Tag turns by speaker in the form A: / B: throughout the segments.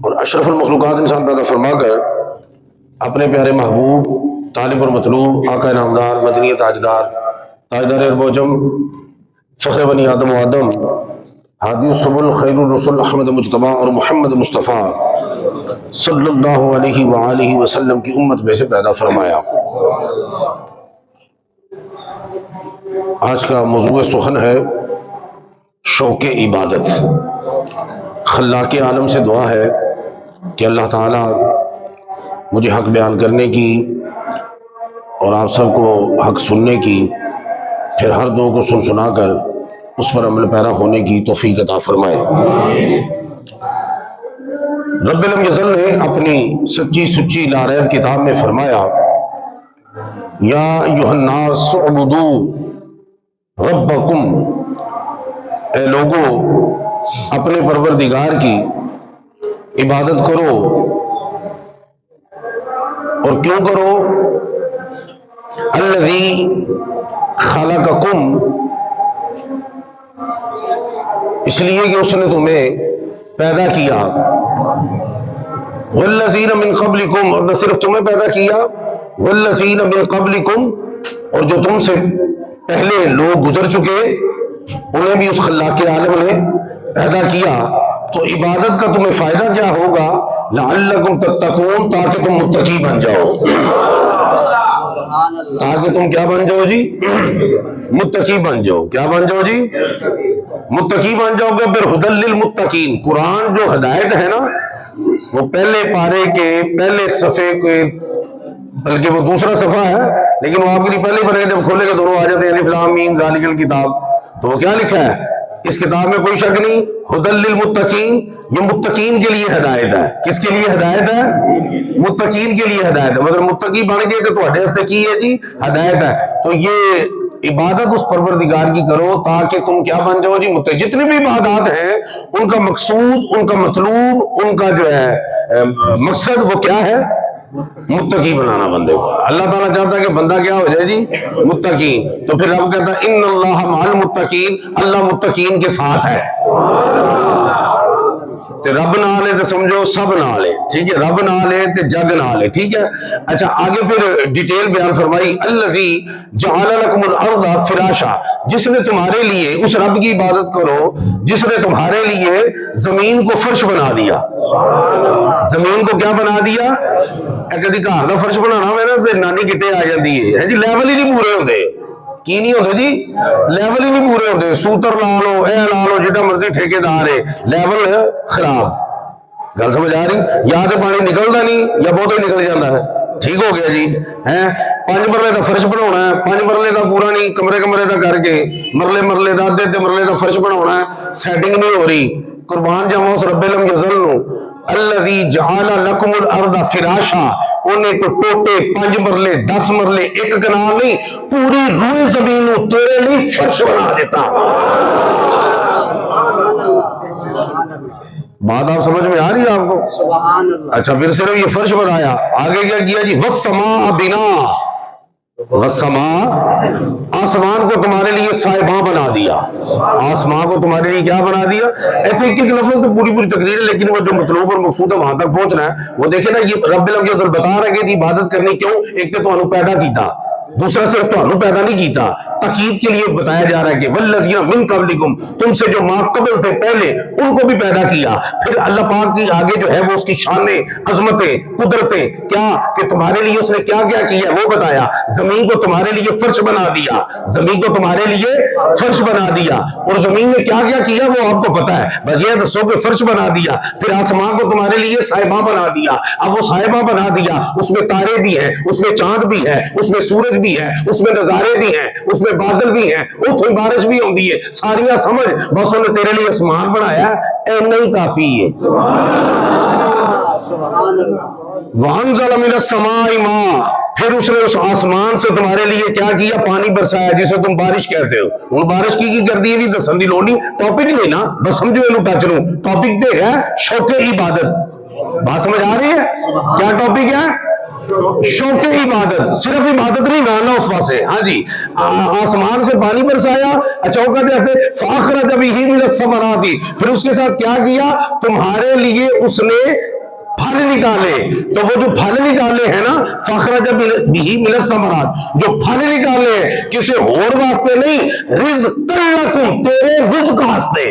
A: اور اشرف المخلوقات انسان پیدا فرما کر اپنے پیارے محبوب طالب اور مطلوب آقا نامدار مدنی تاجدار تاجدار اربوجم فخر بنی آدم و آدم ہادی السبل خیر الرسل احمد مجتبی اور محمد مصطفیٰ صلی اللہ علیہ وآلہ وسلم کی امت میں سے پیدا فرمایا۔ آج کا موضوع سخن ہے شوق عبادت۔ خلاق عالم سے دعا ہے کہ اللہ تعالیٰ مجھے حق بیان کرنے کی اور آپ سب کو حق سننے کی، پھر ہر دو کو سن سنا کر اس پر عمل پیرا ہونے کی توفیق عطا فرمائے۔ رب لم یزل نے اپنی سچی سچی لاریب کتاب میں فرمایا، یا ایھا الناس اعبدوا ربکم، اے لوگو اپنے پروردگار کی عبادت کرو۔ اور کیوں کرو؟ الذی خلقکم، اس لیے کہ اس نے تمہیں پیدا کیا، والذین من قبلکم، اور نہ صرف تمہیں پیدا کیا، والذین من قبلکم، اور جو تم سے پہلے لوگ گزر چکے انہیں بھی اس خلاق عالم نے پیدا کیا۔ تو عبادت کا تمہیں فائدہ کیا ہوگا؟ لعلکم تتقون، تاکہ تم متقی بن جاؤ، تاکہ تم کیا بن جاؤ جی؟ متقی بن جاؤ۔ کیا بن جاؤ جی؟ متقی بن جاؤ گے۔ پھر ھدی للمتقین، قرآن جو ہدایت ہے نا، وہ پہلے پارے کے پہلے صفحے کے، بلکہ وہ دوسرا صفحہ ہے لیکن وہ آپ کے لیے پہلے بنے، جب کھولے گا دونوں آ جاتے ہیں، الف لام میم ذالک الکتاب، تو وہ کیا لکھا ہے اس کتاب میں؟ کوئی شک نہیں، ھدی للمتقین، یہ متقین کے لیے ہدایت ہے۔ کس کے لیے ہدایت ہے؟ متقین کے لیے ہدایت ہے۔ مگر متقی بن گئے کہ تواڈے واسطے کی ہے جی؟ ہدایت ہے۔ تو یہ عبادت اس پروردگار کی کرو تاکہ تم کیا بن جاؤ جی؟ متقی۔ جتنی بھی عبادات ہیں ان کا مقصود، ان کا مطلوب، ان کا جو ہے مقصد وہ کیا ہے؟ متقی بنانا بندے کو۔ اللہ تعالیٰ چاہتا ہے کہ بندہ کیا ہو جائے جی؟ متقی۔ تو پھر رب کہتا ہے ان اللہ مع المتقین، اللہ متقین کے ساتھ ہے۔ تے رب نال ہے تو سمجھو سب نال ہے، ٹھیک ہے؟ رب نال ہے تے جگ نال ہے، ٹھیک ہے؟ اچھا آگے پھر ڈیٹیل بیان فرمائی، الذی جعل لکم الارض فراشا، جس نے تمہارے لیے، اس رب کی عبادت کرو جس نے تمہارے لیے زمین کو فرش بنا دیا۔ زمین کو کیا بنا دیا؟ کدی گھر کا فرش بنانا ہوئے نا تے نانی گٹے آ جاندی ہے جی، لیول ہی نہیں پورے ہوندے۔ کی نہیں ہوتے جی؟ لیول ہی نہیں پورے ہوتے۔ سوتر لا لو، اے لا لو، جتنا مرضی ٹھیکیدار ہے، لیول خراب۔ گل سمجھ آ رہی؟ یا تو پانی نکلتا نہیں یا بہت ہی نکل جاتا ہے، ٹھیک ہو گیا جی؟ 5 مرلے کا فرش بناونا ہے، 5 مرلے کا پورا نہیں، کمرے کمرے کا کر کے مرلے کا آدھے مرلے کا فرش بناونا ہے، سیٹنگ نہیں ہو رہی۔ قربان جاواں اس رب لم یزل نو، الذی جعل لکم الارض فراشا، انہیں تو ٹوٹے 5 مرلے 10 مرلے 1 کنال نہیں، پوری روئے زمین نو تیرے لیے فرش بنا دیتا۔ بات آپ سمجھ میں آ رہی ہے آپ کو؟ اچھا پھر صرف یہ فرش بنایا، آگے کیا کیا جی؟ والسماء بنا، والسماء، آسمان کو تمہارے لیے صاحباں بنا دیا۔ آسمان کو تمہارے لیے کیا بنا دیا؟ ایسے ایک لفظ تو پوری تقریر ہے، لیکن وہ جو مطلوب اور مقصود ہے وہاں تک پہنچنا ہے۔ وہ دیکھیں نا، یہ رب العزت بتا رہے کہ عبادت کرنی کیوں؟ ایک تو تمہیں پیدا کیتا، دوسرا صرف تمہیں پیدا نہیں کیتا، تاکید کے لیے بتایا جا رہا ہے کہ والذین من قبلکم، تم سے جو ما قبل تھے پہلے ان کو بھی پیدا کیا۔ پھر اللہ پاک کی آگے جو ہے وہ اس کی شانیں، عظمتیں، قدرتیں کیا کہ تمہارے لیے اس نے کیا کیا کیا وہ بتایا۔ زمین کو تمہارے لیے فرش بنا دیا، زمین کو تمہارے لیے فرش بنا دیا، اور زمین میں کیا کیا کیا وہ آپ کو پتا ہے، بس یہ دسو کہ فرش بنا دیا۔ پھر آسمان کو تمہارے لیے صاحبہ بنا دیا۔ اب وہ صاحبہ بنا دیا، اس میں تارے بھی ہیں، اس میں چاند بھی ہے، اس میں سورج بھی ہے، اس میں نظارے بھی ہیں، اس میں بادل بھی ہیں، اتھے بارش بھی ہوندی ہے، ساریاں سمجھ، بس انہیں تیرے لیے آسمان بنایا، اینا ہی کافی ہے۔ وَأَنزَلَ مِنَ السَّمَاءِ مَاءً، پھر اس نے اس آسمان سے تمہارے لیے کیا کیا؟ پانی برسایا، جسے تم بارش کہتے ہو۔ ان بارش کی کر دی نہیں دسن دی لوڑ نہیں، ٹاپک نہیں نا، بس سمجھو انہوں ٹچ لوں، ٹاپک دے ہے شوق عبادت۔ بات سمجھ آ رہی ہے؟ کیا ٹاپک ہے؟ شوق عبادت، صرف عبادت نہیں ماننا اس پاس ہے. ہاں جی آسمان سے پانی برسایا. اچھا وہ کہتے ہیں فاخرج بہ من الثمرات، پھر اس کے ساتھ کیا کیا؟ تمہارے لیے اس نے پھل نکالے. تو وہ جو پھل نکالے ہیں نا فاخرج بہ من الثمرات، جو پھل نکالے ہیں کسی اور واسطے نہیں، رزق لکم، تیرے رزق واسطے،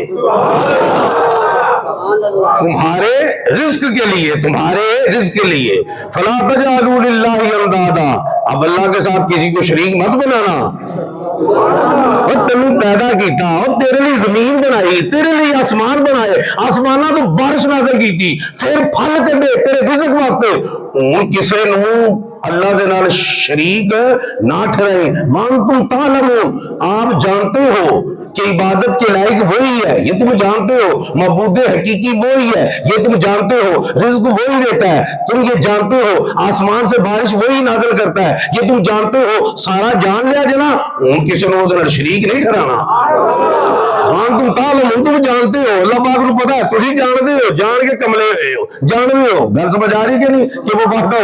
A: تمہارے رزق کے لیے، تمہارے رزق کے لیے. فلا تجعلوا للہ اندادا، اب اللہ کے ساتھ کسی کو شریک مت بنانا. اور تمہیں پیدا کیتا اور تیرے لیے زمین بنائی، تیرے لیے آسمان بنائے، آسمانہ تو بارش نازل کی تھی، پھر پھل کڈے تیرے رزق واسطے. ہن کسے نو اللہ دے نال شریک نہ ٹھہرائیں. وانتم تعلمون، آپ جانتے ہو کہ عبادت کے لائق وہی ہے، یہ تم جانتے ہو. معبود حقیقی وہی ہے، یہ تم جانتے ہو. رزق وہی دیتا ہے، تم یہ جانتے ہو. آسمان سے بارش وہی نازل کرتا ہے، یہ تم جانتے ہو. سارا جان لیا جنا، کسی نے شریک نہیں ٹھہرانا. وانتم تعلمون، تم جانتے ہو. اللہ پاک کو پتا ہے، تم جانتے ہو، جان کے کملے ہوئے ہو، جانتے ہو. گھر سمجھ آ رہی کہ نہیں کہ وہ وحدہ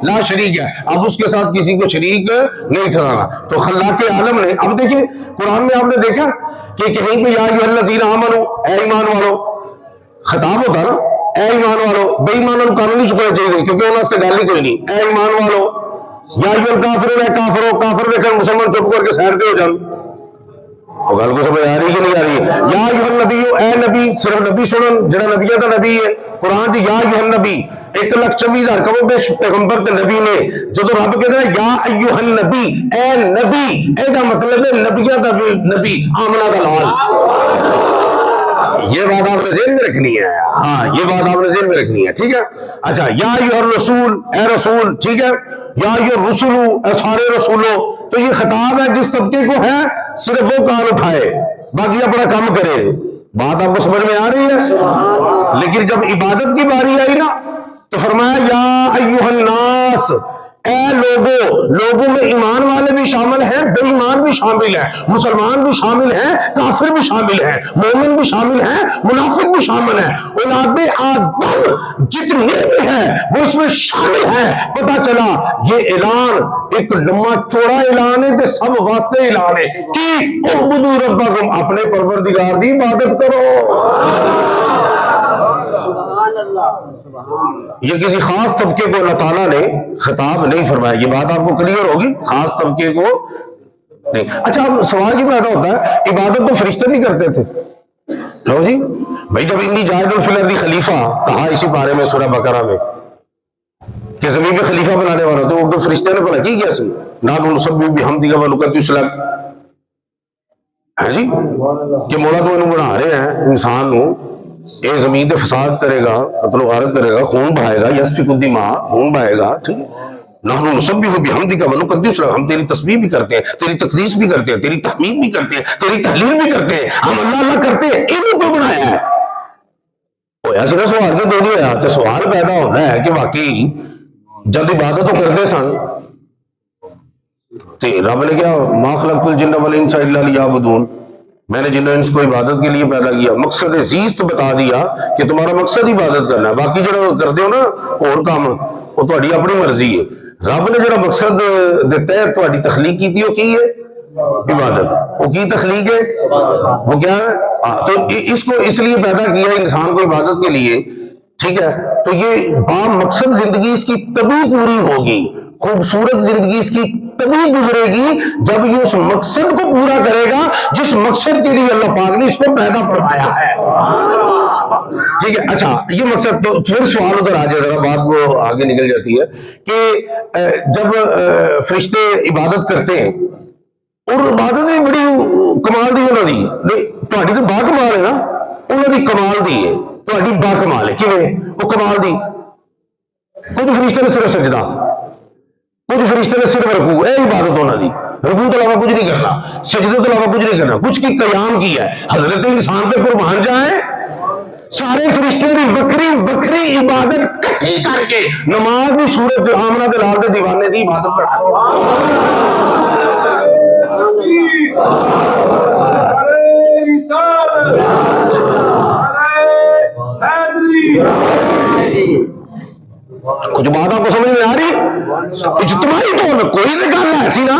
A: لا شریک ہے، اب اس کے ساتھ کسی کو شریک نہیں ٹھہرانا. تو خلاق عالم نے، اب دیکھیں قرآن میں آپ نے دیکھا کہ کہیں پہ یا ایھا الذین آمنو، اے ایمان والو خطاب ہوتا نا، اے ایمان والو. بے ایمانوں کو قانون نہیں چکنا چاہیے کیونکہ انہوں سے گل ہی کوئی نہیں. اے ایمان والو، یا ایھا الکافرون، اے کافرو. کافر دیکھ کر مسلمان چپ کر کے سائڈ پہ ہو جان. وہ گل کو سمجھ آ رہی کہ نہیں آ رہی؟ یا ایھا النبی، اے نبی. صرف نبی سنن جڑا نبیوں کا نبی ہے قرآن چ یا ایھا النبی 1,24,000 کم بیش پیغمبر تے نبی نے. جدو رب کہتا ہے یا ایھا النبی، اے نبی، اے دا مطلب ہے نبیوں کا نبی، آمنہ کا لال. یہ بات آپ نے ذہن میں رکھنی ہے. ہاں یہ بات آپ نے ذہن میں رکھنی ہے، ٹھیک ہے. اچھا یا ایھا الرسول، اے رسول، ٹھیک ہے. یا ایھا الرسل، اے سارے رسولوں. تو یہ خطاب ہے جس طبقے کو ہے صرف وہ کان اٹھائے باقی اپنا کام کرے. بات آپ کو سمجھ میں آ رہی ہے؟ لیکن جب عبادت کی باری آئی نا تو فرمایا یا ایھا الناس، اے لوگوں. لوگوں میں ایمان والے بھی شامل ہیں، بے ایمان بھی شامل ہیں، مسلمان بھی شامل ہیں، کافر بھی شامل ہیں، مومن بھی شامل ہیں، منافق بھی شامل ہیں. اولاد آدم جتنے بھی ہیں وہ اس میں شامل ہیں. پتا چلا یہ اعلان ایک لمبا چوڑا اعلان ہے کہ سب واسطے اعلان ہے کہ اعبدوا ربکم، اپنے پروردگار کی عبادت کرو. یہ کسی خاص طبقے کو اللہ تعالیٰ نے خطاب نہیں فرمایا. یہ بات آپ کو کلیئر ہوگی، خاص طبقے کو نہیں. اچھا اب سوال یہ پیدا ہوتا ہے عبادت تو فرشتے بھی کرتے تھے. لو جی بھائی جب انی جاعل فی الارض خلیفہ کہا اسی بارے میں سورہ بقرہ میں کہ زمین پہ خلیفہ بنانے والا، تو وہ فرشتے نے بولا کی کیا سی نحن نسبح بحمدک ونقدس لک. ہے جی کہ مولا تو انہوں بنا رہے ہیں انسان نو، اے زمین پہ فساد کرے گا، قتل و غارت کرے گا، خون بہائے گا، یسفک الدماء، خون بہائے گا. ٹھیک ہے. نحن نسبح بحمدک ونقدس لک، ہم تیری تسبیح بھی کرتے ہیں، تیری تقدیس بھی کرتے ہیں، تیری تحمید بھی کرتے ہیں، تیری تحلیل بھی کرتے ہیں. ہم اللہ اللہ کرتے ہیں. انہوں کو بنایا ہے. ایسے کا سوال کے دو نہیں ہوا تو سوال پیدا ہونا ہے کہ واقعی جب عبادت تو کرتے سن تو رب نے کیا ما خلقت الجن والانس الا لیعبدون، میں نے جن انس کو عبادت کے لیے پیدا کیا. مقصد عزیز تو بتا دیا کہ تمہارا مقصد عبادت کرنا ہے، باقی جو کرتے ہو نا اور کام وہ تہاڈی اپنی مرضی ہے. رب نے جڑا مقصد دیتا ہے تہاڈی تخلیق کی وہ کی ہے عبادت. وہ کی تخلیق ہے وہ کیا ہے. تو اس کو اس لیے پیدا کیا انسان کو عبادت کے لیے. ٹھیک ہے. تو یہ با مقصد زندگی اس کی تبھی پوری ہوگی، خوبصورت زندگی اس کی تبھی گزرے گی جب یہ اس مقصد کو پورا کرے گا جس مقصد کے لیے اللہ پاک نے اس کو پیدا فرمایا ہے. ٹھیک ہے. اچھا یہ مقصد تو پھر سوال ادھر آ جائے، ذرا بات وہ آگے نکل جاتی ہے کہ جب فرشتے عبادت کرتے ہیں اور عبادت بھی بڑی کمال دی انہوں نے تہاڈی تو با کمال ہے نا، انہوں نے کمال دی ہے، تہاڈی با کمال ہے. کیویں وہ کمال دی؟ کچھ فرشتے نے صرف سجدہ، کچھ فرشتے نے صرف رکوع، اے عبادت ہونا دی. رکوع کے علاوہ کچھ نہیں کرنا، سجدے کے علاوہ کچھ نہیں کرنا. کچھ کی قیام کیا ہے. حضرت انسان پہ قربان جائیں سارے فرشتے کی وکری وکری عبادت کٹھی کر کے نماز کی صورت آمنہ دے لال دے دیوانے دی عبادت پڑھا. کچھ بات آپ کو سمجھ میں آ رہی؟ اجتماعی طور پہ کوئی بھی گل ایسی نا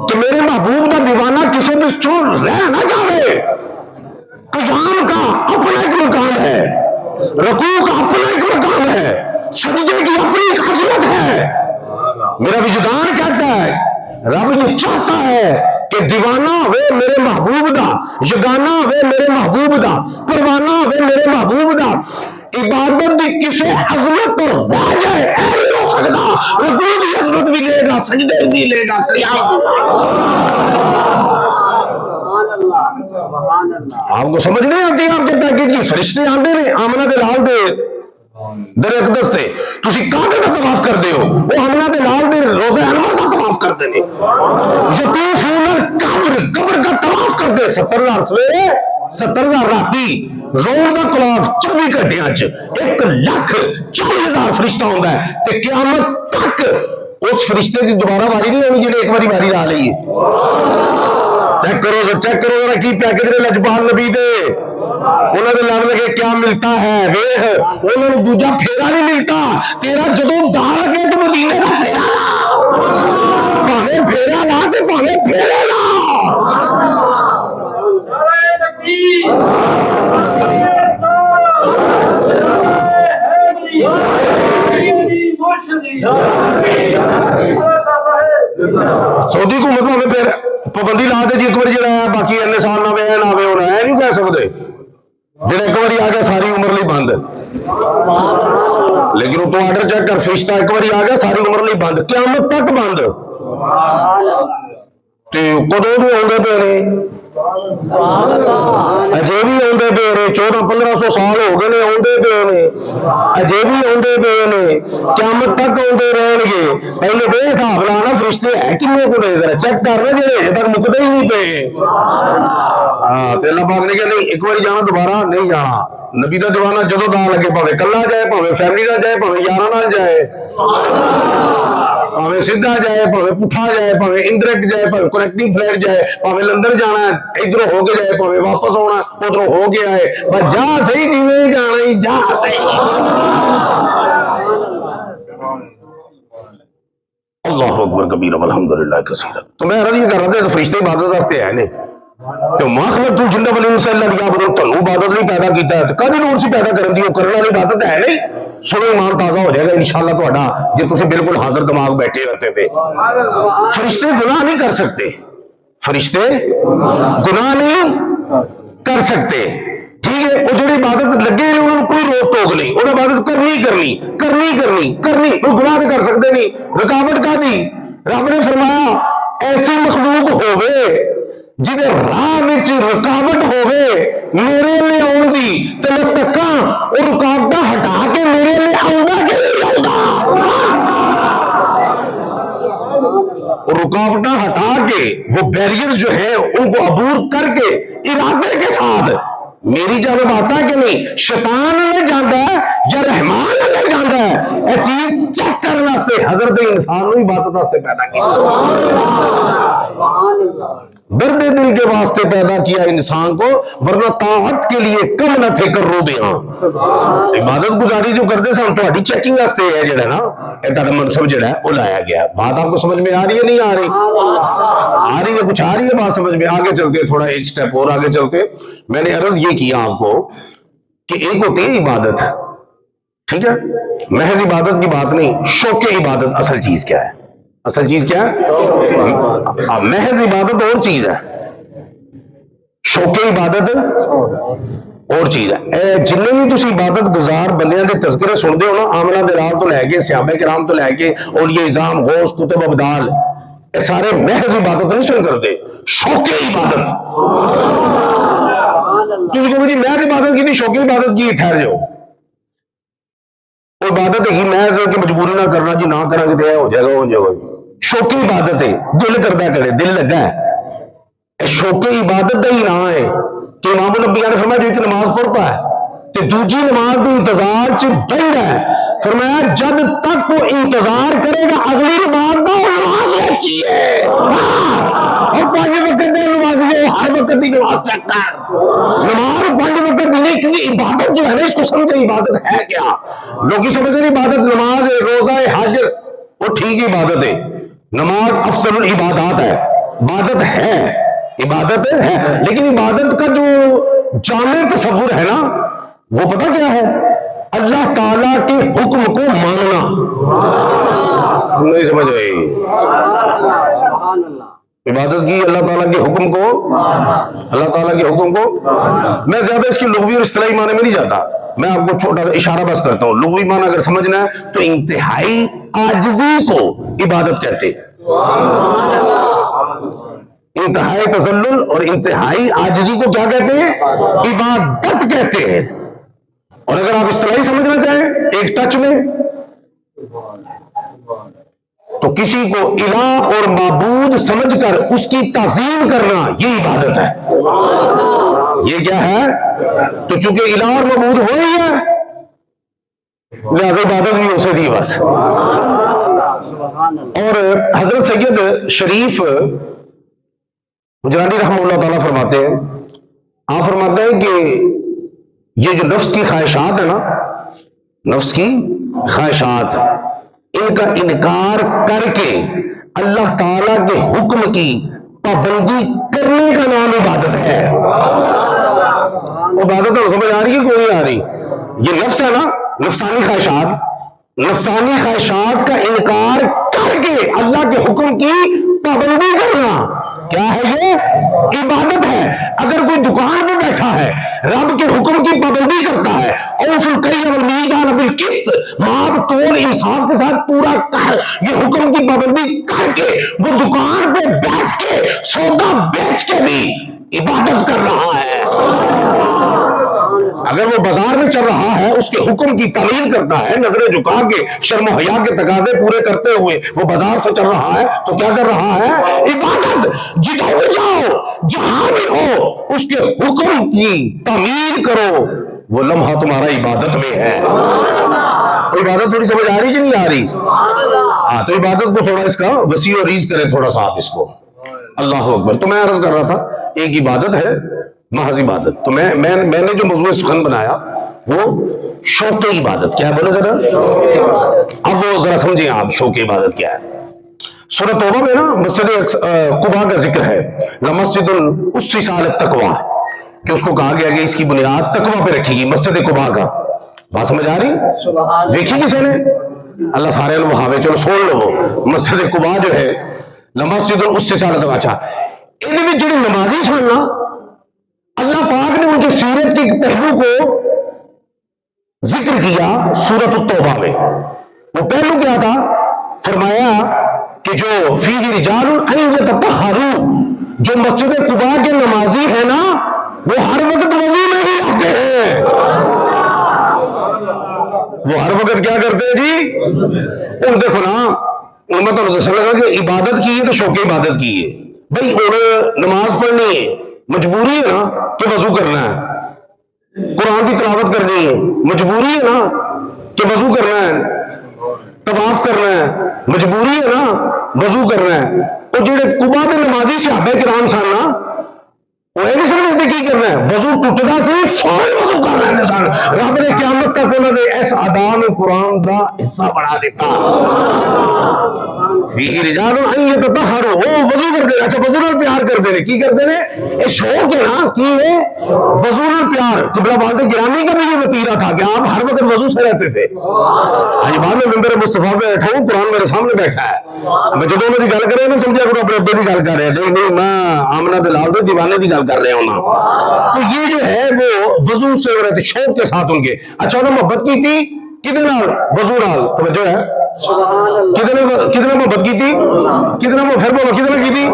A: کہ میرے محبوب کا دیوانہ کسی بھی چھوڑ رہ نہ جاوے. قیام کا اپنا ایک مقام ہے, رکوع کا اپنا ایک مقام ہے, سجدے کی اپنی ایک عظمت ہے. میرا وجدان کہتا ہے, رب یہ چاہتا ہے کہ دیوانہ ہوئے میرے محبوب دا, یگانہ ہوئے میرے محبوب دا, پروانہ ہوئے میرے محبوب دا. عبادت بھی کسی عظمت پر رہ جائے اے نہیں ہو سکتا. رکوع بھی عظمت بھی لے گا, سجدے بھی لے گا, قیام بھی. آپ کو سمجھ نہیں آتی آپ کے پیکج کی؟ فرشتے آندے نے آمنہ دے لال دے در اقدس سے تسی کعبے کا طواف کرتے ہو, وہ آمنہ دے لال دے روزہ انور کا طواف کرتے ہیں. یطوفون القبر, قبر کا طواف کرتے. 70,000 سویرے 70,000 راتی, روز دا کلاک 24 گھنٹے 1,40,000 فرشتہ ہوتا ہے. تے قیامت تک اس فرشتے کی دوبارہ واری نہیں ہونی جنہیں ایک باری واری لا لئی. چیک کرو ذرا کی پیکج نے لجپال نبی دے. انہوں نے لگ لگے کیا ملتا ہے ویخ, انہوں نے دوجا پھیرا نہیں ملتا. تیرا جدوں دا لگے تو مدینے کا پھیرا لا, پاویں پھیرا لا تے پاویں پھیرا لا. سعودی حکومت میں پھر پابندی لا دے جی ایک بار جڑا ہے باقی این سال نہ نہ ہونا ہے, نہیں کہہ سکتے جڑا ایک بار آ گیا ساری عمر لی بند. لیکن وہ تو آرڈر چیک کر, فرشتہ ایک بار آ گیا ساری عمر لی بند, قیامت تک بند. کدوں بھی آدھے پے نے, اجے بھی آدھے پے نے, 1400-1500 سال ہو گئے نے آدھے پے نے, اجے بھی آدھے پے نے, قیامت تک آدھے رہن گے. پہلے بے حساب لانا فرشتے ہے کنے کو دے, ذرا چیک کرنا جی اجے تک مکتے ہی نہیں پے. ہاں تے اللہ پاک نے کہا نہیں ایک بار جانا دوبارہ نہیں جانا. نبی دا دیوانہ جدوں دا لگے پاوے کلا جائے, پاوے فیملی نہ جائے, پاوے یاراں نال جائے, پاوے سیدھا جائے, پاوے پٹھا جائے, پاوے انڈائریکٹ جائے, پاوے کنیکٹنگ فلائٹ جائے, پاوے لندن جانا ہے ادھر ہو کے جائے, پاوے واپس آنا ادھر ہو کے آئے, بس جا صحیح جی جانا ہی جا صحیح. اللہ اکبر کبیرہ والحمدللہ کثیرہ. تو میں عرض یہ کر رہا تھا فرشتے عبادت واسطے ہے نے, تو ما خلقت الجن والانس الا لیعبدون. تنو عبادت نہیں پیدا کیتا ہے, کدی نور سے پیدا کرن دی, کرنے والی عبادت ہے نہیں. سنو ایمان تازہ ہو جائے گا انشاءاللہ تہاڈا جے تسی بالکل حاضر دماغ بیٹھے رہتے تھے. فرشتے گناہ نہیں کر سکتے, فرشتے گناہ نہیں کر سکتے, ٹھیک ہے. وہ جڑی عبادت لگے انہوں نے کوئی روک ٹوک نہیں, انہیں عبادت کرنی, وہ گناہ نہیں کر سکتے نہیں. رکاوٹ کا دی, رب نے فرمایا ایسی مخلوق ہوئے جنہیں راہ وچ رکاوٹ ہوئے میرے لیے آن دی تے میں تکاں اور رکاوٹاں ہٹا کے میرے لیے آؤں کہ نہیں آؤں. رکاوٹاں ہٹا کے وہ بیریئر جو ہے ان کو عبور کر کے ارادے کے ساتھ میری جانب آتا ہے کہ نہیں, شیطان میں جانا ہے یا رحمان میں جانا ہے, یہ چیز چیک کرنے واسطے حضرت انسان نے عبادت واسطے پیدا کی, درد دل کے واسطے پیدا کیا انسان کو, ورنہ طاعت کے لیے کم نہ تھے کر رو دیاں. عبادت گزاری جو کرتے سن تہاڈی چیکنگ واسطے ہے جڑا نا اے تہاڈا منصب جڑا ہے وہ لایا گیا. بات آپ کو سمجھ میں آ رہی ہے نہیں آ رہی؟ آ رہی ہے, کچھ آ رہی ہے بات سمجھ میں. آگے چلتے تھوڑا ایک سٹیپ اور آگے چلتے. میں نے عرض یہ کیا آپ کو کہ ایک ہوتی ہے عبادت, ٹھیک ہے, محض عبادت کی بات نہیں, شوق عبادت اصل چیز کیا ہے, اصل چیز کیا ہے؟ محض عبادت اور چیز ہے, شوق عبادت اور چیز ہے. جنہیں بھی تسی عبادت گزار بندیاں دے تذکرے سنتے ہو نا, آمنہ دلال تو لے کے صحابہ کرام تو لے کے اولیاء اعظام غوث کتب ابدال, یہ سارے محض عبادت نہیں سن کرتے, شوق عبادت. تسی کہو جی محض عبادت کی تھی, شوق عبادت کی, ٹھہر جاؤ. وہ عبادت ہے محض کہ مجبوری نہ کرنا جی, نہ کریں گے ہو جائے گا, ہو جائے گا. شوق عبادت ہے, دل کرتا کرے, دل لگا ہے. شوق عبادت کا ہی نام ہے کہ امام الانبیاء نے فرمایا جو ایک نماز پڑھتا ہے تے دوجی نماز کے انتظار چ بہندا ہے فرمایا جب تک وہ انتظار کرے گا اگلی نماز کا، وہ نماز اچھی ہے، اور 5 وقت نماز ہے، ہر وقت کی نماز چیک کر، نماز 5 وقت نہیں، کیونکہ عبادت جو ہے نا، اس کو سمجھے عبادت ہے کیا. لوگ سمجھتے ہیں عبادت نماز ہے، روزہ ہے، حج، وہ ٹھیک عبادت ہے، نماز افضل العبادات ہے، عبادت ہے، عبادت ہے، لیکن عبادت کا جو جامع تصور ہے نا، وہ پتہ کیا ہے؟ اللہ تعالیٰ کے حکم کو ماننا. نہیں سمجھ رہے؟ عبادت کی اللہ تعالیٰ کے حکم کو، اللہ تعالیٰ کے حکم کو. میں زیادہ اس کی لغوی اور اصطلاحی معنی میں نہیں جاتا، میں آپ کو چھوٹا سا اشارہ بس کرتا ہوں. لغوی معنی اگر سمجھنا ہے تو انتہائی عاجزی کو عبادت کہتے ہیں، انتہائی تذلل اور انتہائی عاجزی کو کیا کہتے ہیں؟ عبادت کہتے ہیں. اور اگر آپ اصطلاحی سمجھنا چاہیں ایک ٹچ میں، تو کسی کو الہ اور معبود سمجھ کر اس کی تعظیم کرنا، یہ عبادت ہے. یہ کیا ہے؟ تو چونکہ الہ اور معبود ہو ہی ہے، لہذا عبادت بھی اسے دی بس. اور حضرت سید شریف مجاہدی رحمہ اللہ تعالیٰ فرماتے ہیں، آپ فرماتے ہیں کہ یہ جو نفس کی خواہشات ہے نا، نفس کی خواہشات، ان کا انکار کر کے اللہ تعالیٰ کے حکم کی پابندی کرنے کا نام عبادت ہے. عبادت تو سمجھ آ رہی ہے؟ کوئی نہیں آ رہی؟ یہ نفس ہے نا، نفسانی خواہشات، نفسانی خواہشات کا انکار کر کے اللہ کے حکم کی پابندی کرنا کیا ہے؟ یہ عبادت ہے. اگر کوئی دکان میں بیٹھا ہے، رب کے حکم کی پابندی کرتا ہے، اوف الکیل والمیزان بالقسط، ماپ تول انصاف کے ساتھ پورا کر، یہ حکم کی پابندی کر کے وہ دکان پہ بیٹھ کے سودا بیچ کے بھی عبادت کر رہا ہے. اگر وہ بازار میں چل رہا ہے، اس کے حکم کی تعمیل کرتا ہے، نظریں جھکا کے شرم و حیا کے تقاضے پورے کرتے ہوئے وہ بازار سے چل رہا ہے، تو کیا کر رہا ہے؟ عبادت. جدھر بھی جاؤ، جہاں بھی ہو، اس کے حکم کی تعمیل کرو، وہ لمحہ تمہارا عبادت میں ہے. عبادت تھوڑی سمجھ آ رہی کہ نہیں آ رہی؟ ہاں، تو عبادت کو تھوڑا اس کا وسیع و عریض کریں تھوڑا سا آپ اس کو. اللہ اکبر. تو میں عرض کر رہا تھا ایک عبادت ہے، محض عبادت. تو میں نے جو موضوع سخن بنایا وہ شوق عبادت. کیا بولے ذرا؟ اب وہ ذرا سمجھیں آپ شوق عبادت کیا ہے. سورۃ توبہ میں نا مسجد قباء کا ذکر ہے، لمسجد اسس علی التقویٰ، کہ اس کو کہا گیا کہ اس کی بنیاد تقویٰ پہ رکھی گئی. مسجد قباء کا بات سمجھ آ رہی؟ دیکھی کسی نے؟ اللہ سارے وہاں چلو سن لو. مسجد قباء جو ہے لمسجد اسس علی التقویٰ. اچھا، ان میں جڑے نمازی سن نا، اللہ پاک نے ان کی سیرت کے پہلو کو ذکر کیا سورۃ التوبہ میں. وہ پہلو کیا تھا؟ فرمایا کہ جو فیہ رجال ان یتطہروا، جو مسجد قباء کے نمازی ہیں نا، وہ ہر وقت وضو میں ہی آتے ہیں. وہ ہر وقت کیا کرتے ہیں جی؟ ان دیکھو نا، ان میں تو دسا لگا کہ عبادت کی ہے تو شوق عبادت کی ہے. بھائی انہیں نماز پڑھنی ہے، مجبوری ہے نا کہ وضو کرنا ہے. قرآن کی تلاوت کرنی ہے، مجبوری ہے نا کہ وضو کرنا ہے. طواف کرنا ہے، مجبوری ہے نا وضو کرنا ہے. اور جڑے قباء کے نمازی صحابہ کرام سن نا، وہ نہیں سمجھتے کی کرنا ہے، وضو ٹوٹدا سی فوراً وضو کر لیندے سن. رب نے قیامت تک انہوں نے اس ادا میں قرآن دا حصہ بنا دیتا. فیہ رجال ان یتطہروا، وہ وضو کرتے ہیں. اچھا، وضو نال پیار کرتے ہیں. کی کرتے ہیں؟ یہ شوق ہے نا، کی ہے؟ وضو نال پیار. قبلہ والد گرامی کا بھی یہ وتیرہ تھا کہ آپ ہر وقت وضو سے رہتے تھے. آج بعد میں ممبر مصطفیٰ پہ بیٹھا ہوں، قرآن میرے سامنے بیٹھا ہے، میں جدوں میں دی گل کرے نہ سمجھا کرو اپنے ابے دی گل کر رہے ہیں. نہیں، میں آمنہ دلال دے دیوانے دی گل کر رہے ہوں نا. تو یہ جو ہے وہ وضو سے رہتے، شوق کے ساتھ ان کے. اچھا، انہوں نے محبت کی تھی کدے نال؟ وضو نال. توجہ ہے، کتنا محبت کی تھی؟ کتنا پھر بولو کتنا کی تھی؟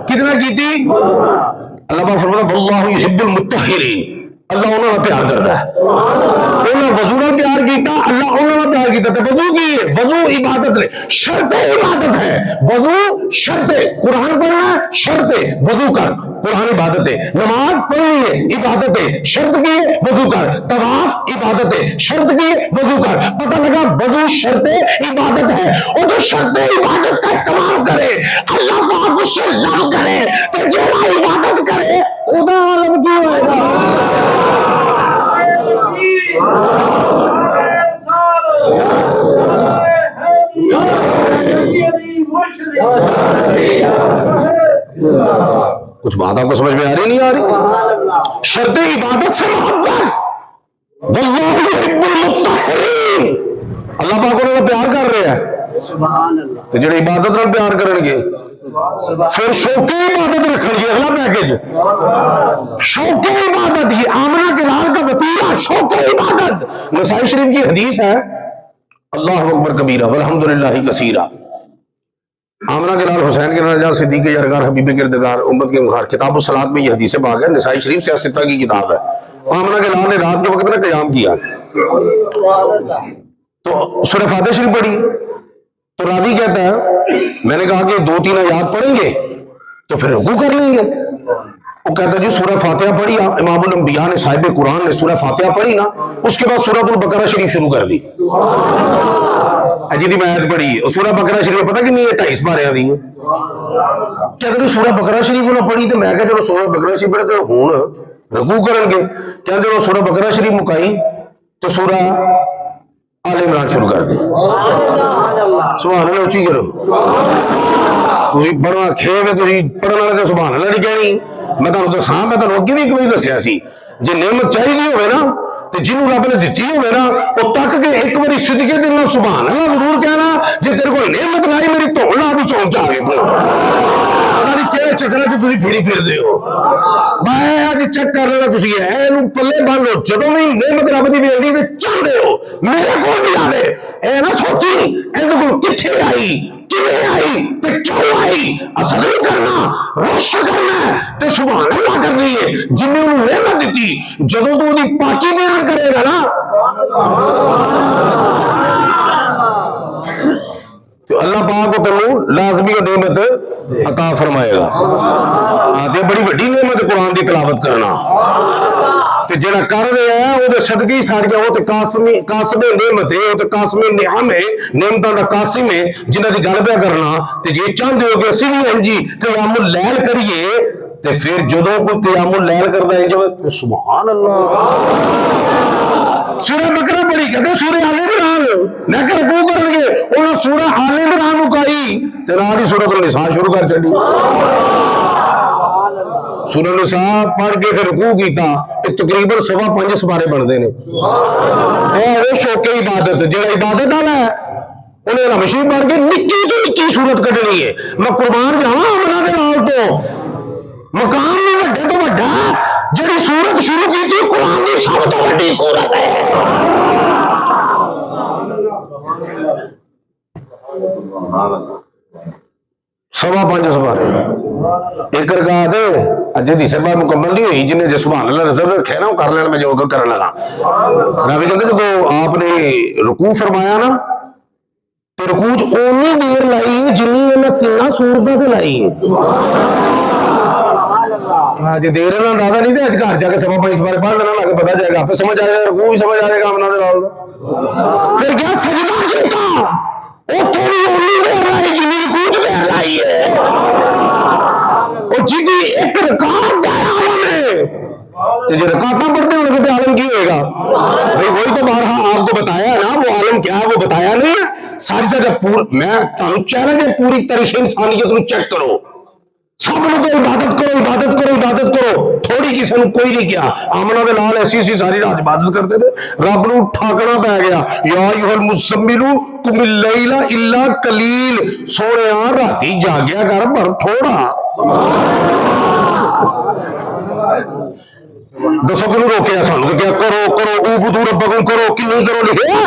A: کتنا کی تھی؟ اللہ پاک فرماتا ہے واللہ یحب المطہرین، اللہ انہوں نے پیار کرتا ہے. انہوں نے وضو نال پیار کیتا، اللہ انہوں نے پیار کی تے وضو کی ہے، وضو عبادت ہے، شرط عبادت ہے، وضو شرط ہے، قرآن پڑھنا ہے شرط ہے، وضو کر، قرآن عبادت ہے، نماز پڑھنی ہے عبادت ہے، شرط کی ہے وضو کر، طواف عبادت ہے، شرط کی ہے وضو کر، پتہ لگا وضو شرط عبادت ہے، اور جو شرط عبادت کا اہتمام کرے اللہ پاک اس سے لب کرے تو جڑا عبادت کرے خدا عالم کی ہوئے گا۔ کچھ بات آپ کو سمجھ میں آ رہی نہیں آ رہی؟ شرط عبادت سے محبت، واللہ یحب المطہرین، اللہ پاک انہوں نے پیار کر رہے ہیں
B: سبحان اللہ،
A: تو جڑے عبادت نال پیار کرن گے پھر شوق عبادت رکھن گے، اگلا پیکج شوق عبادت، یہ آمنہ کے لال کا وطیرہ شوق عبادت۔ نسائی شریف کی حدیث ہے اللہ اکبر کبیرہ والحمدللہ کثیرہ، آمنہ کے لال حسین کے نجار صدیق یارگار حبیب کردگار امت کے مخار، کتاب الصلاۃ میں یہ حدیث پاک ہے، نسائی شریف سے ستہ کی کتاب ہے۔ آمنہ کے لال نے رات کے وقت میں قیام کیا تو سورہ فاتحہ شریف پڑھی، تو راوی کہتا ہے میں نے کہا کہ 2-3 آیات پڑھیں گے تو پھر رکوع کر لیں گے، وہ کہتا ہے جی سورہ فاتحہ پڑھی، امام الانبیاء نے صاحب قرآن نے سورہ فاتحہ پڑھی نا، اس کے بعد سورۃ البقرہ شریف شروع کر دی، جی میں آیت پڑھی ہے سورہ بقرہ شریف، پتہ کہ نہیں ہے 28 پارے دی ہیں، کیا کہ سورہ بقرہ شریف انہوں پڑھی تو میں کہا چلو سورہ بقرہ شریف پڑھے تو ہوں رکوع کرن گے، کیا کہ سورہ بقرہ شریف مکائی تو سورہ آل عمران شروع کر دی، سبحان اللہ اچھی کرو، تسی بڑا کھیو ہے، تسی پڑھن والے تے سبحان اللہ نہیں کہنی، میں تانوں دساں، میں تانوں اگے بھی ایک واری دسیا سی، جے نعمت چاہیے ہوئے نا تے جنوں رب نے دتی ہوئے نا او تک کے ایک باری صدقے دل نال سبحان اللہ ضرور کہنا، جے تیرے کو نعمت لائی میری دھون لا بھی چون چاہ گئے پتہ نہیں کہڑے چکراں چ تسی پھری پھردے ہو، میں اج چیک کر لینا تسی اینو پلے بن لو، جدوں بھی نعمت رب دی ملدی تے چاہندے ہو میرے کول بھی آوے، اے نہ سوچی اینو کول کتھے آئی کیویں آئی تے کیوں آئی، اصل نہیں کرنا رش کرنا ہے تے سبحان اللہ کرنی ہے، جن نے انہوں نعمت دیتی جدوں تو دی پاکی بیان کرے گا نا تو اللہ پاک کو تینوں لازمی نعمت عطا فرمائے گا۔ آتے بڑی بڑی نعمت قرآن دی تلاوت کرنا تے جڑا کر رہا ہے وہ صدقے ہی سارے وہ تے قاسم نعمت ہے، وہ تے قاسم نعم ہے، نعمتاں دا قاسم ہے جنہاں دی گل پہ کرنا تے جے چاہندے ہو کہ اسی بھی انجی قیام اللیل کریے تے پھر جدوں کوئی قیام اللیل کردا ہے جو سبحان اللہ، سورہ بقرہ پڑھی کہتے سورہ آل عمران میں کہ رکوع کرن گے انہاں سورہ آل عمران مکائی تے نال ہی سورۃ النساء شروع کر چلی، سورہ النساء پڑھ کے پھر رکوع کیتا تقریباً 5.25 سپارے بنتے ہیں، وہ شوق عبادت جڑا عبادت والا ہے انہیں رمشی پڑھ کے نکی تو نکی صورت کٹنی ہے، میں قربان جاواں امنا دے نال تو مقام بھی وڈے تو وڈا جڑی صورت شروع کی تھی قرآن کی سب تو بڑی صورت ہے، سوا 5 سپارے ایک رکعت اجے دی سبا مکمل نہیں ہوئی، جن نے جو سبحان اللہ رضا رکھے نا وہ کر لینا، میں جو کرنے لگا راوی کہتے جب آپ نے رکوع فرمایا نا تو رکوع اونی دیر لائی ہے جنی انہیں 3 سورتوں سے لائی ہے، ہاں جی دیر نہ اندازہ نہیں تھا، اج گھر جا کے سوا 5 سپارے پڑھ لینا لگے پتہ جائے گا، آپ سمجھ آ جائے گا، رکوع بھی سمجھ آ جائے گا امنا دے نال، پھر کیا سجدہ کیتا اوتھے بھی اونی دیر لائی جنی رکوع دیر لائی ہے، اور جی ایک رکعت دا عالم ہے تو جو رکعتاں پڑھتے ہیں ان عالم کی ہوئے گا بھائی، وہی تو بارہا آپ کو بتایا ہے نا وہ عالم کیا ہے وہ بتایا نہیں ہے ساری جگہ، میں تمہیں چیلنج ہے پوری تاریخ انسانیت نو چیک کرو، سب لوگ عبادت کرو عبادت کرو عبادت کرو، تھوڑی کسی نے کوئی نہیں کیا، آمنہ دے لال ایسی ساری رات عبادت کرتے تھے، رب نو ٹھاکنا پہ گیا یا ایھا المزمل قم اللیل الا قلیل، سونے راتی جاگیا کر پر تھوڑا، دسو کنوں روکیا سانو کہ کیا کرو کرو اعبدوا ربکم کرو کہ نہیں کرو، لکھے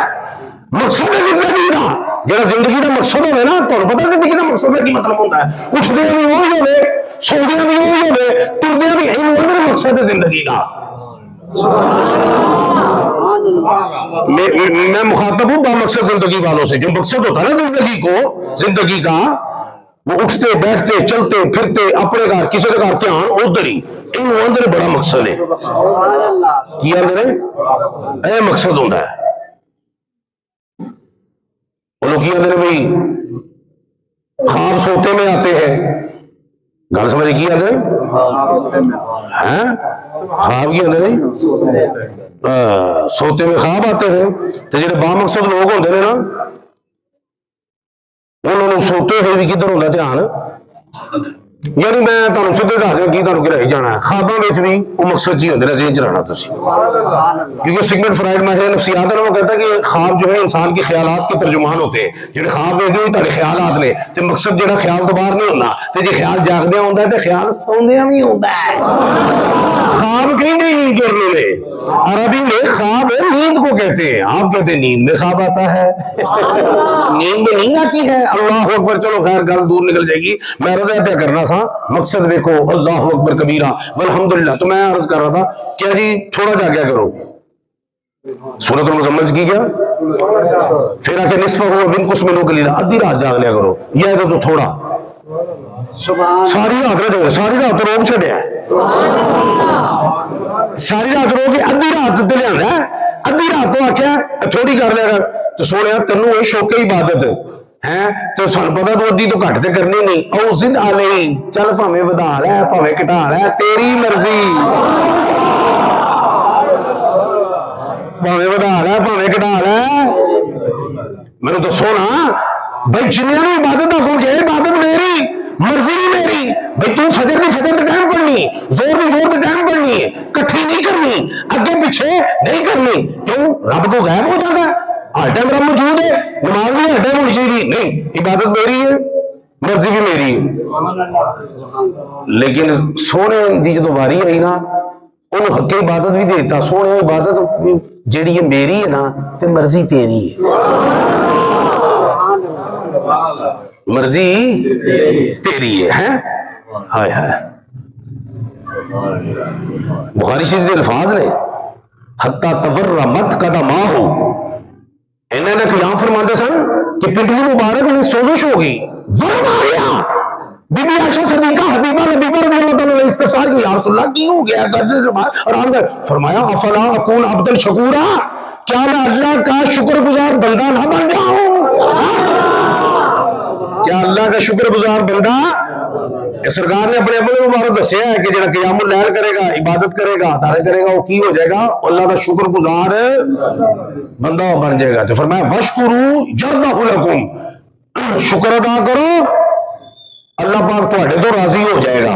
A: مقصد ہے زندگی کا، جہاں زندگی کا مقصد ہوئے نا تمہیں پتا زندگی کا مقصد کا کی مطلب ہوتا ہے، اٹھدے بھی وہی ہوئے سوندے بھی وہی ہوئے ٹردے بھی یہی ہوئے، مقصد ہے زندگی کا، میں مخاطب ہوں بامقصد زندگی والوں سے. جو مقصد ہوتا ہے نا زندگی کو، زندگی کا، وہ اٹھتے بیٹھتے چلتے پھرتے اپنے گھر کسی کے گھر دھیان ادھر ہی، اندر بڑا مقصد ہے. کی اندر اے مقصد ہوتا ہے. وہ لوگ کی اندر بھائی خواب سوتے میں آتے ہیں. گل سمجھ کی اندر خواب کی اندر سوتے میں خواب آتے ہیں. تو جڑے با مقصد لوگ ہوتے ہیں نا، انہوں نے سوتے ہوئے بھی کدھر ہوتا دھیان. یعنی میں تمہیں سیدھے دس دیا کی تمہیں گرائی جانا ہے. خوابوں میں بھی وہ مقصد جی ہوتے ہیں ذہن چ رہنا تھی. کیونکہ سگمنڈ فرائڈ ماہر نفسیات ہے وہ کہتا ہے کہ خواب جو ہے انسان کے خیالات کے ترجمان ہوتے ہیں. جہاں خواب دیکھتے ہوئے تارے خیالات نے تو مقصد جہاں خیال تو باہر نہیں ہوتا. تو جی خیال جاگدیا ہوتا ہے تو خیال سوندیا بھی ہوتا ہے. خواب کہیں نہیں کرنے میں عربی میں خواب نیند کو کہتے ہیں. آپ کہتے ہیں نیند میں خواب آتا ہے، نیند میں نیند آتی ہے. اللہ اکبر. چلو خیر گل دور نکل جائے گی. میں رضا پہ کرنا سا مقصد دیکھو اللہ اکبر کبیرہ والحمدللہ. تو میں عرض کر رہا تھا کیا جی تھوڑا جا کیا کرو سورۃ المزمل کی کیا پھر آ کے نصف ہو بن کس منو کلیلہ ادھی رات جاگ لیا کرو. یہ تو تھوڑا ساری رات نہ جو ساری رات روک چھڑیا ہے. ساری رات رو کے ادھی رات تے لیا ادھی رات تو آخیا تھوڑی کر لیا کر. تو سونے تینوں یہ شوق عبادت ہے تو سن پتا تو ادھی تو گھٹ تے کرنی نہیں. او زد علی چل پاویں ودا لے پاویں گھٹا لے تیری مرضی. پاویں ودا لے پاویں گھٹا لے. میرے تو سونا بھائی جنہیں بھی عبادت آخو گے عبادت میری مرضی بھی میری. بھائی تو فجر کی فجر ٹائم پڑھنی، زور کی زور ٹائم پڑھنی ہے، کٹھی نہیں کرنی، اگے پیچھے نہیں کرنی. کیوں؟ رب کو غائب ہو جاتا ہے. ہر ٹائم رب موجود ہے. نماز بھی ہر ٹائم ہونی چاہیے نہیں. عبادت میری ہے، مرضی بھی میری ہے. لیکن سونے دی جدو باری آئی نا انہوں حق عبادت بھی دیتا. سونے عبادت جیڑی ہے میری ہے نا تے مرضی تیری ہے. مرضی تیری ہے. ہائے ہائے بخاری شریف کے الفاظ نے حتی تورمت قدماہ. انہوں نے قیام فرماتے سن کہ پنڈلی مبارک میں سوزش ہوگی. ورم آ گیا. بی بی عائشہ صدیقہ حبیبہ نبیبہ رضی اللہ تعالیٰ استفسار کی یا رسول اللہ کی ہو گیا. فرمایا افلا اکون عبد الشکورا، کیا میں اللہ کا شکر گزار بندہ نہ بن جاؤں؟ کیا اللہ کا شکر گزار بندہ؟ سرکار نے اپنے اپنے مبارک دسیا ہے کہ جڑا قیام اللیل کرے گا، عبادت کرے گا، دارے کرے گا، وہ کی ہو جائے گا؟ اللہ کا شکر گزار بندہ بن جائے گا. تو فرمایا وشکرو یرضہ لکم، شکر ادا کرو اللہ پاک تواڈے تو راضی ہو جائے گا.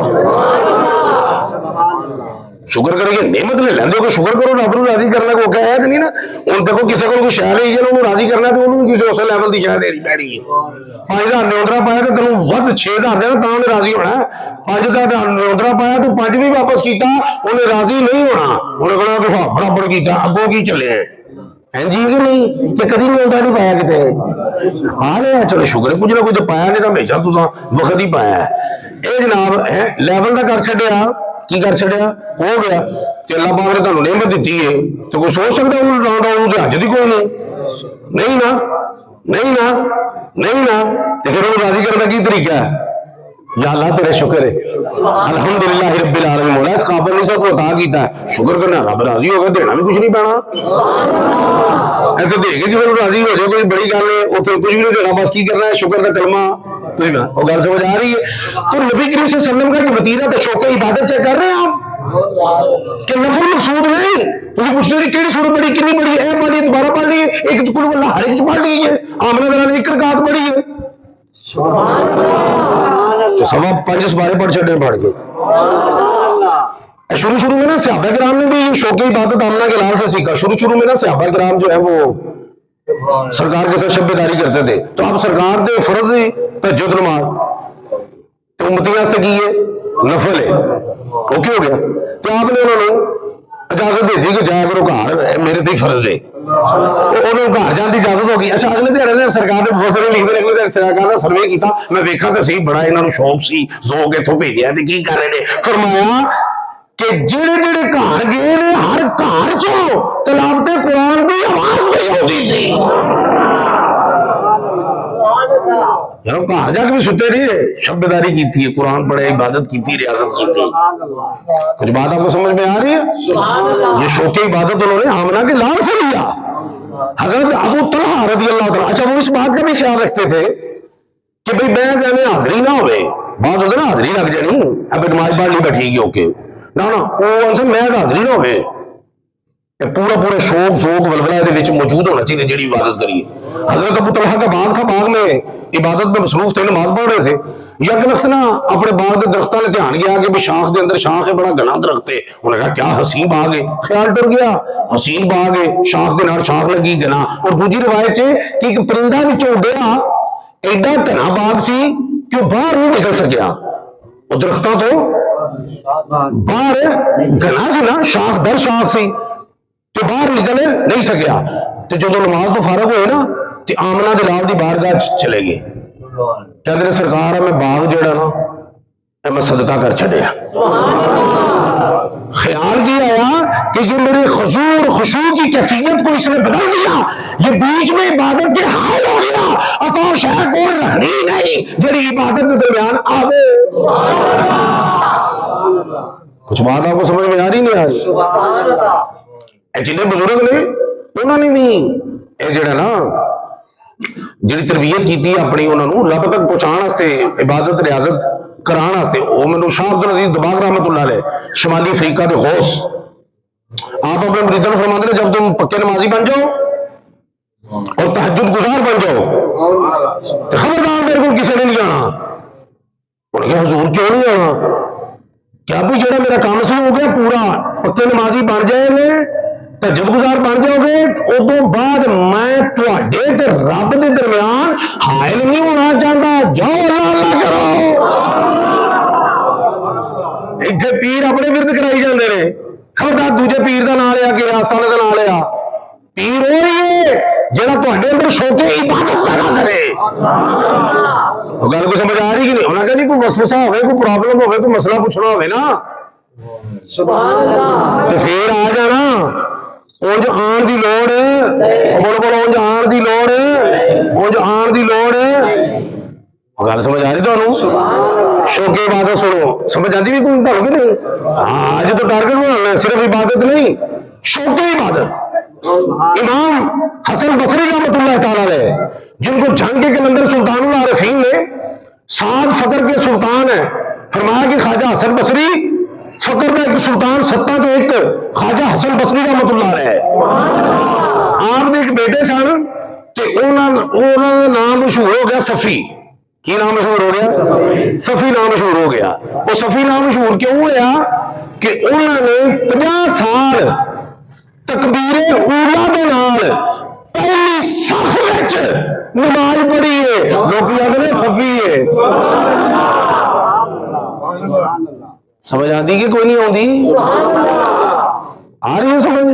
A: شکر کرے گے نعمت لے لیندے ہو کہ شکر کرو رب نو راضی کرنا کو کہہ نہیں نا. ہن دیکھو کسی کو کوئی شے لئی جے انہوں راضی کرنا تے انہوں کسی اس لیول دی شے دینی پینی ہے. 5000 نیوندرا پایا تے تینوں ود 6000 دینا تاں انہیں راضی ہونا. 5000 نیوندرا پایا تو 5 بھی واپس کیتا انہیں راضی نہیں ہونا. انہیں کہنا کہ ہاں برابر کیتا اگوں کی چلے ہیں جی کہ نہیں کہ کدی نیوندرا نہیں پایا کتے ہاں لیا. چلو شکر ہے کچھ نہ کچھ تو پایا نہیں تو ہمیشہ تو وقت ہی پایا ہے. اے جناب لیول دا کر چھڈیا کی کر چھڑیا ہو گیا کہ اللہ پاک نے تمہیں نعمت دیتی ہے تو کوئی سوچ سکتا ہے انہوں حج دی کوئی نہیں نا نہیں نا نہیں نا. پھر انہوں راضی کرنے کا کی طریقہ ہے؟ یا اللہ تیرے شکر ہے الحمدللہ رب العالمین. مولا اس قابل نہیں سب کو عطا کیتا ہے شکر کرنا رب راضی ہو گیا دینا بھی کچھ نہیں پینا. ایسے دیکھ کے کسی راضی ہو جائے کوئی بڑی گل ہے اتنے کچھ بھی نہیں دینا بس کی کرنا ہے شکر کا کلمہ. وہ گل سمجھ آ رہی ہے؟ تو نبی کریم صلی اللہ علیہ وسلم کا وتیرہ تو شوق عبادت چیک کر رہے ہیں آپ کہ نفل مقصود نہیں. تم پوچھ رہے کہڑی سورت پڑھی کتنی پڑھی ہے پڑھی دوبارہ پڑھ لی ایک چکر واللہ ہر ایک پڑھ لیجیے. آمنہ برابر ایک رکعت پڑھی ہے تو سوا 5 بارے پڑھ چھڑے پڑھ کے. شروع میں نا صحابہ کرام نے بھی شوق عبادت آمنہ کے لال سے سیکھا. شروع میں نا صحابہ کرام جو ہے وہ سرکار کے ساتھ شب بیداری کرتے تھے. تو اب سرکار دے فرض تہجد نماز تو امتیاں سے کی ہے نفل ہے اوکے ہو گیا. تو آپ نے انہوں نے اجازت دے دی کہ جایا کرو گھر میرے تے فرض ہے. انہوں گھر جان کی اجازت ہوگی. اچھا اگلے دن نے سرکار نے مفسر لکھتے اگلے دن سرکار نے سروے کیتا. میں دیکھا تو صحیح بڑا انہوں نے شوق سی ذوق اتوں بھیجیا تے کی کر رہے ہیں. فرمایا کہ جڑے جڑے گھر گئے نے ہر گھر چو تلاوت قرآن دی آواز باہر جا کے بھی ستے نہیں، شبداری کی تھی، قرآن پڑھے، عبادت کی تھی، ریاضت کی تھی. کچھ بات آپ کو سمجھ میں آ رہی ہے؟ یہ شوق عبادت انہوں نے آمنہ کے لال سے لیا. حضرت ابو طلحہ رضی اللہ تعالیٰ، اچھا وہ اس بات کا بھی خیال رکھتے تھے کہ بھئی بیعت میں حاضری نہ ہوئے، بات ہوتے نا حاضری لگ جانی، اب نماز پڑھ لی بیٹھی گی اوکے نہ وہ ان سے محض حاضری نہ ہوئے، پورا شوق ذوق ولولہ دے وچ موجود ہونا چاہیے جڑی عبادت کریے. حضرت ابو طلحہ کا باغ تھا، باغ میں عبادت میں مصروف تھے، نماز پڑھ رہے تھے. یک وقت نا اپنے باغ کے درختوں نے دھیان گیا کہ شاخ دے اندر شاخ ہے، بڑا گھنا درخت ہے. انہوں نے کہا کیا حسین باغ ہے، خیال ٹر گیا حسین باغ ہے، شاخ دے نال شاخ لگی گھنا. اور دوسری روایت ہے کہ ایک پرندہ وچوں اڈیا، ایڈا گھنا باغ سی کہ وہ باہر نہیں نکل سکیا، وہ درختوں تو باہر گھنا سی نا، شاخ در شاخ سی، تو باہر نکل نہیں سکیا. تو جب نماز تو فارغ ہوئے نا تو آمنہ دلال دی بارگاہ چلے گئے، کہتے ہیں سرکار میں باغ جڑا نا میں صدقہ کر چھڑیا. خیال کیا آیا کہ یہ میرے حضور خشوع کی کیفیت کو اس نے بدل دیا، یہ بیچ میں عبادت کے حال ہو گیا، اصل شے کو رکھنی نہیں جڑی عبادت کے درمیان آوے. کچھ بات آپ کو سمجھ میں آ رہی نہیں آ رہی؟ جنہیں بزرگ نے انہوں نے بھی یہ جڑا نا جڑی تربیت کی تھی اپنی انہوں نے رب تک پہنچان واسطے، عبادت ریاضت کران واسطے. وہ میں شاہ عبدالعزیز دباغ رحمۃ اللہ علیہ شمالی افریقہ کے غوث، آپ اپنے مریدوں کو فرماتے ہیں جب تم پکے نمازی بن جاؤ اور تہجد گزار بن جاؤ تو خبردار میرے کو کسی نے نہیں آنا. انہوں نے کہا حضور کیوں نہیں آنا؟ کیا بھی جڑا میرا کام سے ہو گیا پورا، پکے نمازی بن جائے گے، تہجد گزار بن جاؤ گے، ادو بعد میں تواڈے تے رب دے درمیان حائل نہیں ہونا چاہتا. جاؤ اللہ اللہ کرو. اتنے پیر اپنے ورد کرائی جاندے نے، خبردار دوجے پیر دا نام لیا کہ راستانے دا نام لیا. پیر وہی ہے جڑا تواڈے اندر شوق عبادت پیدا کرے. گل کو سمجھ آ رہی کہ نہیں؟ انہاں کہا جی کوئی وسوسہ ہوئے، کوئی پرابلم ہوئے، کوئی مسئلہ پوچھنا ہوئے نا تو پھر آ جانا. اونج آن دی لوڑ ہے، بولو اونج آن دی لوڑ ہے، اونج آن دی لوڑ ہے. گل سمجھ آ رہی تمہیں؟ شوق عبادت سنو، سمجھ آتی بھی کوئی تمہیں کہ نہیں؟ ہاں اج تو ٹارگٹ بنانا ہے، صرف عبادت نہیں، شوق عبادت. امام حسن بصری رحمۃ اللہ تعالیٰ علیہ جن کو جھنگ کے کلندر سلطان العارفین نے، 7 فقر کے سلطان ہیں، فرمایا کہ خواجہ حسن بصری فقر کا ایک سلطان، 7 جو ایک خواجہ حسن بصری رحمۃ اللہ علیہ. آپ نے ایک بیٹے سن کہ انہوں کا نام مشہور ہو گیا صفی. کی نام مشہور ہو گیا؟ صفی نام مشہور ہو گیا. وہ صفی نام مشہور کیوں ہوا کہ انہوں نے 50 سال تکبیر اولا دے نال پہلی صف وچ نماز پڑھی ہے. لوگ آتے ہیں صفی ہے. سمجھ آتی کہ کوئی نہیں آتی؟ آ رہی ہے سمجھ؟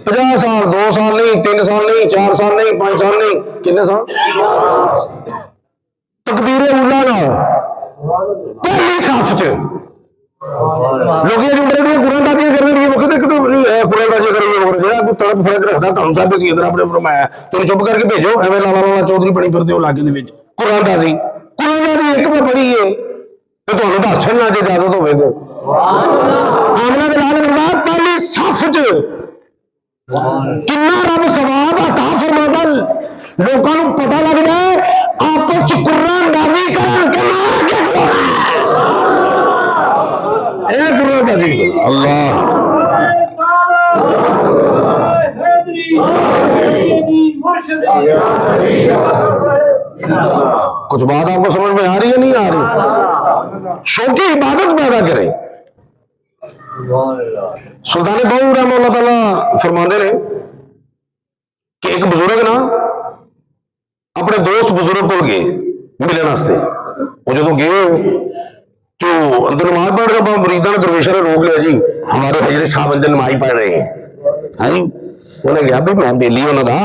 A: 50 سال 2 سال نہیں، 3 سال نہیں، 4 سال نہیں، 5 سال نہیں، کتنے سال تکبیر اولا نال پہلی صف چ. لوگ یہ بڑے بڑے قرآن بازیاں کرنے لگے، وقت ایک تو قرآن بازیاں کرنے لگے، جہاں کوئی تڑپ فرق رکھتا کام صاحب سے ادھر اپنے فرمایا تو چپ کر کے بھیجو، ایویں لالا لالا چودھری بنی پھرتے ہو علاقے دے وچ. قرآن بازی ایک میں پڑھی ہے تو تمہیں دس چھڑنا جی اجازت ہوے تو. آمنہ دلال اللہ پہلی صف چ کنا رب ثواب عطا فرماتا. لوگوں کو پتہ لگ جائے آپس چ قرآن بازی کرن کے مار کے کھڑونا ہے. قرآن بازی اللہ کچھ بات آپ کو سمجھ میں آ رہی ہے نہیں آ رہی؟ شوق عبادت پیدا کرے. سلطان بہو رحمہ اللہ تعالیٰ فرماندے رہے کہ ایک بزرگ نا اپنے دوست بزرگ کو گئے ملنے واسطے. وہ جدو گئے تو اندر نماز پڑھ رہے مریداں نے درویشوں نے روک لیا، جی ہمارے حضرت صاحب اندر نماز پڑھ رہے ہیں. انہیں کہا بھی میں بیلی ہونا تھا،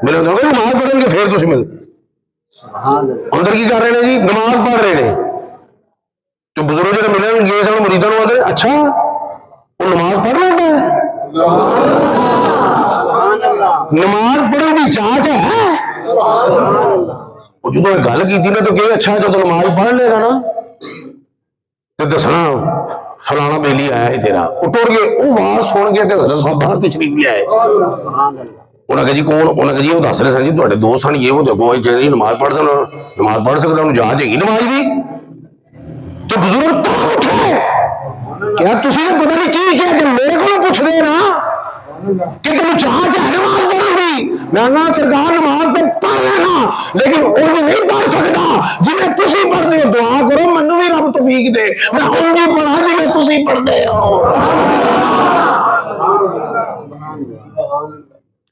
A: میرے نماز پڑھیں گے پھر تھی مل اندر کی کر رہے ہیں جی نماز پڑھ رہے ہیں. تو بزرگ جب ملے گئے سن مریداں نے آتے اچھا وہ نماز پڑھ رہا ہے، نماز پڑھنے کی جانچ ہے. جدو گل کی نا تو کہ اچھا جب نماز پڑھ لے گا نا تو دسنا فلانا بیلی آیا ہے تیرا، وہ ٹر گئے، وہ آواز سن کے حضرت صاحب باہر تشریف لے آئے. انہیں کہا جی کون؟ انہیں کہا جی وہ دس رہے سن جی تھوڑے دوست سن، یہ وہ دیکھو جی نماز پڑھ سکتا، نماز پڑھ سکتا، انہوں جانچ ہے نماز دی. تو بزرگ تو اٹھے کیا تسی نے پتہ نہیں کی کیا، جب میرے کو پوچھ رہے نا کہ تم جانچ ہے نماز پڑھن دی، میں کہا سرکار نماز تو پڑھ لینا لیکن انج نہیں پڑھ سکتا جنہیں تسی پڑھتے ہو. دعا کرو منو بھی رب توفیق دے میں انج ہی پڑھا جنہیں تسی پڑھتے ہو.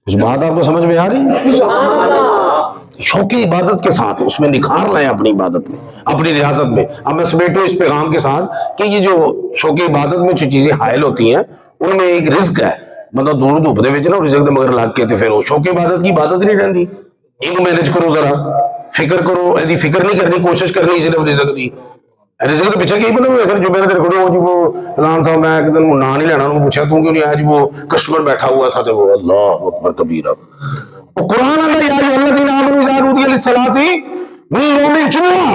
A: اس بات آپ کو سمجھ میں آ رہی؟ شوقی عبادت کے ساتھ اس میں نکھار لائیں اپنی عبادت میں، اپنی ریاضت میں. اب میں سمیٹوں اس پیغام کے ساتھ کہ یہ جو شوقی عبادت میں جو چیزیں حائل ہوتی ہیں ان میں ایک رزق ہے، مطلب دور دھوپ دے وچ نا رزق دے مگر لگ کے تے پھر وہ شوقی عبادت کی عبادت نہیں رہندی. اینو مینج کرو، ذرا فکر کرو، ایدی فکر نہیں کرنی، کوشش کرنی صرف رزق دی. رزق کے پیچھے کی بنا ہوئے جو میرے تیرے کو جی وہ فلان تھا، میں ایک دن نام نہیں لینا، انہوں نے پوچھا تو کیوں نہیں آیا جی، وہ کسٹمر بیٹھا ہوا تھا تو وہ اللہ اکبر کبیرہ. وہ قرآن اللہ یا ایھا الذین آمنوا اذا نودی للصلاۃ من یوم الجمعہ،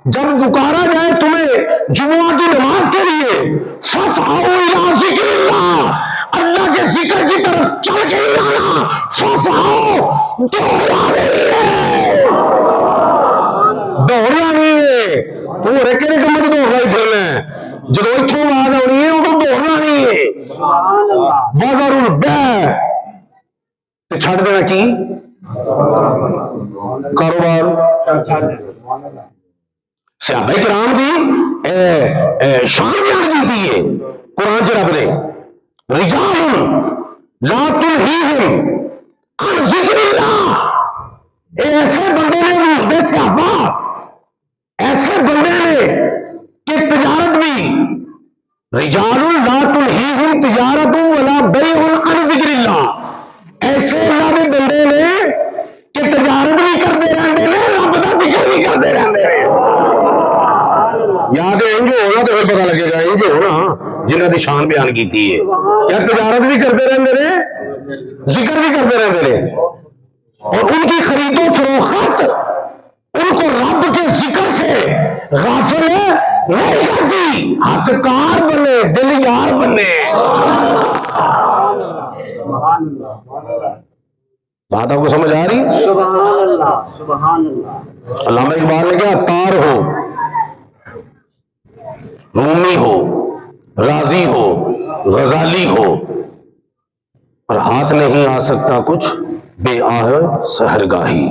A: جب پکارا جائے تمہیں جمعہ کی نماز کے لیے، فاسعوا الی ذکر اللہ، اللہ کے ذکر کی طرف چل کے نہیں آنا، فاسعوا دوڑنا نہیں ہے، تو رکے نے کمت دوڑنا ہی پھرنا ہے. جب اتوں آواز آنی ہے ادو دوڑنا نہیں ہے. وذروا البیع، چھڑ دینا کی کاروبار. صحابہ کرام دی شان بیان کی تھی ہے قرآن چ رب نے، رجال لا تلہیہم عن ذکر اللہ. ایسے بندے نے صحابہ، ایسے بندے نے کہ تجارت بھی، رجال لا تلہیہم تجارت ولا بیع عن ذکر اللہ، ایسے اللہ کے بندے نے کہ تجارت بھی کرتے رہتے ہیں، رب کا ذکر بھی کرتے رہتے ہیں. یا تو انج ہونا تو پھر پتا لگے گا، انج ہونا جنہوں نے شان بیان کی ہے، یا تجارت بھی کرتے رہتے ہیں، ذکر بھی کرتے رہتے ہیں، اور ان کی خرید و فروخت ان کو رب کے ذکر سے غافل نہیں کرتی. حق کار بنے، دل یار بنے. بات آپ کو سمجھ آ رہی؟
B: سبحان اللہ سبحان اللہ.
A: علامہ اقبال نے کہا تار ہو، رومی ہو، رازی ہو، غزالی ہو، اور ہاتھ نہیں آ سکتا کچھ بے آہ سحرگاہی.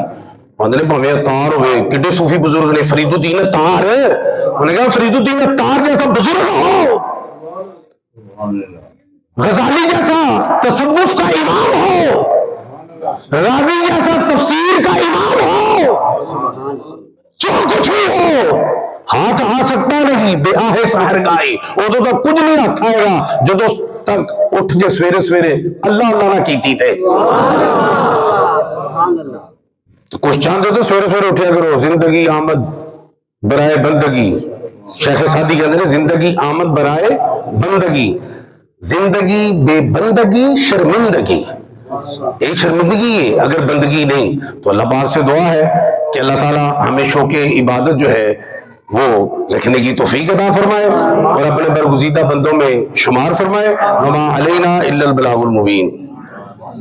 A: انہوں نے بھویں تار ہوئے، کڈے صوفی بزرگ نے، فرید الدین تار، انہوں نے کہا فرید الدین تار جیسا بزرگ ہو، غزالی جیسا تصوف کا امام ہو، رازی جیسا تفسیر کا امام ہو، جو کچھ بھی ہو، ہاتھ آ سکتا نہیں بے آہ سحرگاہی. ادو تک کچھ نہیں ہاتھ آئے گا جدو تک اٹھ کے سویرے سویرے اللہ اللہ نہ کیتی تھے. تو کچھ چاہتے تو سویرے سویرے اٹھیا کرو. زندگی آمد برائے بندگی، شیخ سعدی کہتے ہیں زندگی آمد برائے بندگی، زندگی بے بندگی شرمندگی. ایک شرمندگی ہے اگر بندگی نہیں. تو اللہ پاک سے دعا ہے کہ اللہ تعالیٰ ہمیں شوق عبادت جو ہے وہ رکھنے کی توفیق عطا فرمائے اور اپنے برگزیدہ بندوں میں شمار فرمائے. وما علینا الا البلاغ المبین.